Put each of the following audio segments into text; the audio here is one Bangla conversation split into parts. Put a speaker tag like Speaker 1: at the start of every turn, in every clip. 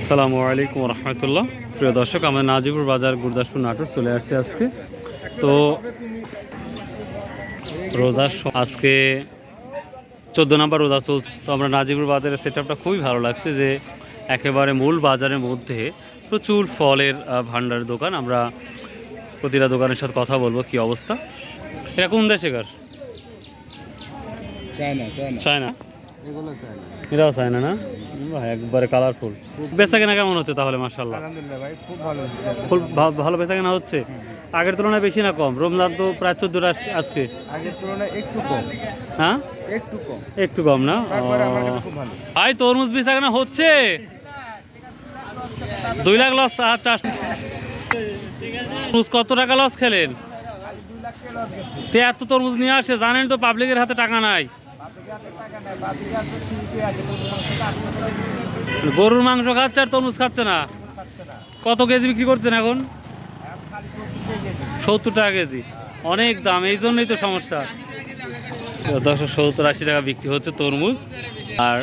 Speaker 1: আসসালামু আলাইকুম রহমতুল্লাহ। প্রিয় দর্শক, আমরা নাজিপুর বাজার গুরদাসপুর নাটোর চলে আসছি আজকে। তো রোজার আজকে 14 নম্বর রোজা চলছে। তো আমরা নাজিপুর বাজারের সেটআপটা খুবই ভালো লাগছে যে একেবারে মূল বাজারের মধ্যে প্রচুর ফলের ভান্ডারের দোকান। আমরা প্রতিটা দোকানের সাথে কথা বলবো কি অবস্থা। এটা কোন দেশেকার? চায়না। এটাও চায়না না? একবারে কালারফুল। বেচা কেনা কেমন হচ্ছে তাহলে? মাশাআল্লাহ,
Speaker 2: আলহামদুলিল্লাহ ভাই, খুব ভালো।
Speaker 1: খুব ভালো বেচা কেনা হচ্ছে। আগের তুলনায় বেশি না কম? রমজান তো প্রায় 14টা আজকে।
Speaker 2: আগের তুলনায় একটু কম।
Speaker 1: হ্যাঁ, একটু কম না? ভাই তরমুজ বেচা কেনা হচ্ছে? 2 লাখ লস। তরমুজ কত টাকা লস খেলেন? তে এত তরমুজ নিয়ে আসে, জানেন তো পাবলিকের হাতে টাকা নাই। গরুর মাংস খাচ্ছে আর তরমুজ খাচ্ছে না। কত কেজি বিক্রি করছেন এখন? 70 টাকা কেজি। অনেক দাম, এই জন্যই তো সমস্যা। 70-80 টাকা বিক্রি হচ্ছে তরমুজ। আর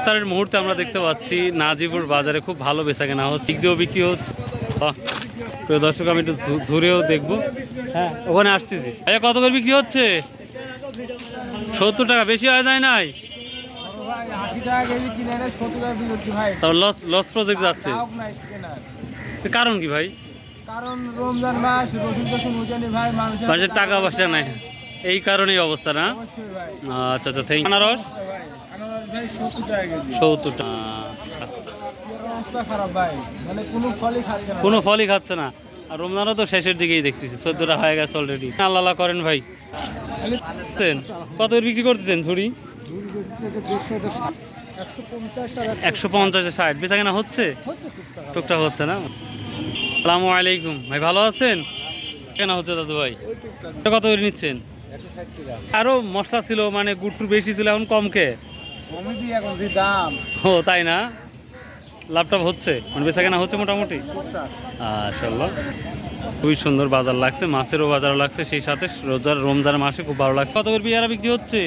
Speaker 1: তার মুহূর্তে আমরা দেখতে পাচ্ছি নাজিপুর বাজারে খুব ভালো বেচা কেনা হচ্ছে, দিক দিয়েও বিক্রি হচ্ছে। প্রিয় দর্শক, আমি একটু ঘুরেও দেখবো। হ্যাঁ, ওখানে আসতেছি। ভাইয়া কত করে বিক্রি হচ্ছে? 70 টাকা। বেশি হয়ে যায় নাই? লস প্রজেক্ট যাচ্ছে। কারণ কি ভাই?
Speaker 2: কারণ রমজান মাস,
Speaker 1: মানুষের টাকা পয়সা নাই, এই কারণেই অবস্থা না? আচ্ছা আচ্ছা, থ্যাংক ইউ। আনারস 70 টাকা। কোনো ফলই খাচ্ছে না। আর রমজানও তো শেষের দিকেই দেখতেছি, 14টা হয়ে গেছে অলরেডি। আল্লাহ করেন ভাই। কত বিক্রি করতেছেন ঝুড়ি? 150-60 বেচা কেনা হচ্ছে? টুকটাক হচ্ছে না? আসসালামু আলাইকুম ভাই, ভালো আছেন? কেনা হচ্ছে দাদু ভাই? কত করে নিচ্ছেন? আরো মশলা ছিল, মানে গুট্টু বেশি ছিল, এখন কম কে? ও তাই না? লাভটাপ হচ্ছে, মানে বেচা কেনা হচ্ছে মোটামুটি। মাশাআল্লাহ, খুবই সুন্দর বাজার লাগছে, মাছেরও বাজার লাগছে, সেই সাথে রমজান মাসে খুব ভালো লাগছে। কত করে পেয়ারা বিক্রি হচ্ছে?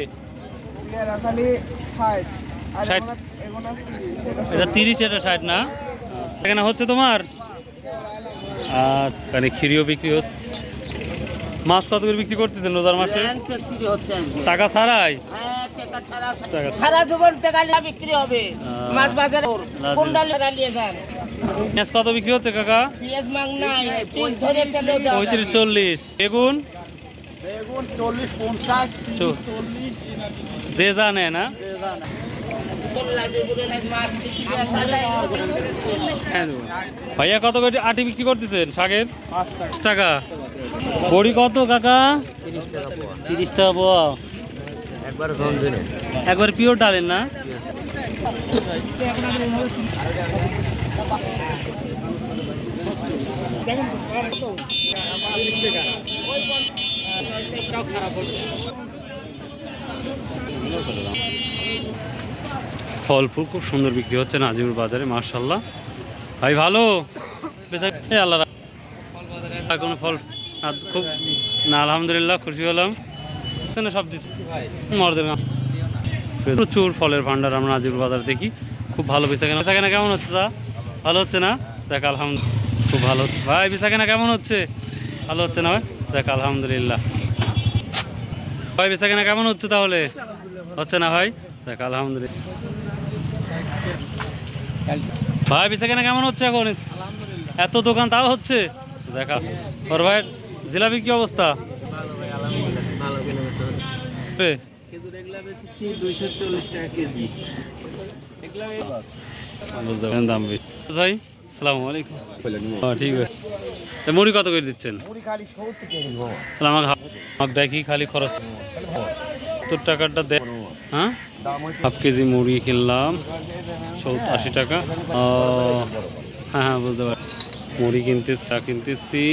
Speaker 1: 60। এটা 30, এটা 60 না? কেনা হচ্ছে তোমার? আর মানে খিরিও বিক্রি হচ্ছে। মাছ কত করে বিক্রি করতেছেন রোজার মাসে? টাকা ছাড়াই?
Speaker 3: সারা জীবন টাকা বিক্রি হবে। মাছ বাজারে
Speaker 1: কত বিক্রি হচ্ছে কাকা? 35-40। বেগুন?
Speaker 2: 40-50।
Speaker 1: যে জানে না। ভাইয়া কত করে আটি বিক্রি করতেছেন শাকের? 5 টাকা। বড়ি কত কাকা? 30 টাকা পোয়া। একবার পিওর ডালেন না? ফল ফুল খুব সুন্দর বিক্রি হচ্ছে নাজিপুর বাজারে, মাশাআল্লাহ। ভাই ভালো আল্লাহ। কোনো ফল খুব না? আলহামদুলিল্লাহ, খুশি হলাম। সব প্রচুর ফলের ভান্ডার আমরা নাজিপুর বাজার দেখি। খুব ভালো বেচা কেনা কেমন হচ্ছে? তা ভালো হচ্ছে না? দেখ আলহামদুলিল্লাহ, খুব ভালো হচ্ছে। ভাই বেচা কেনা কেমন হচ্ছে? ভালো হচ্ছে না ভাই? দেখ আলহামদুলিল্লাহ। ভাই বেচা কেনা কেমন হচ্ছে তাহলে? হচ্ছে না ভাই? দেখ আলহামদুলিল্লাহ। ভাই বেচা কেনা কেমন হচ্ছে এখন? এত দোকান তাও হচ্ছে? দেখা ওর ভাই। জিলাপি কি অবস্থা? দাম বেশি ভাই। আসসালামু আলাইকুম। ঠিক আছে, মুড়ি কত করে দিচ্ছেন? আমাকে দেখি খালি খরচ 70 টাকাটা দেয়। হ্যাঁ, হাফ কেজি মুড়ি কিনলাম 80 টাকা। হ্যাঁ হ্যাঁ, বুঝতে পারি। মুড়ি কিনতেছি।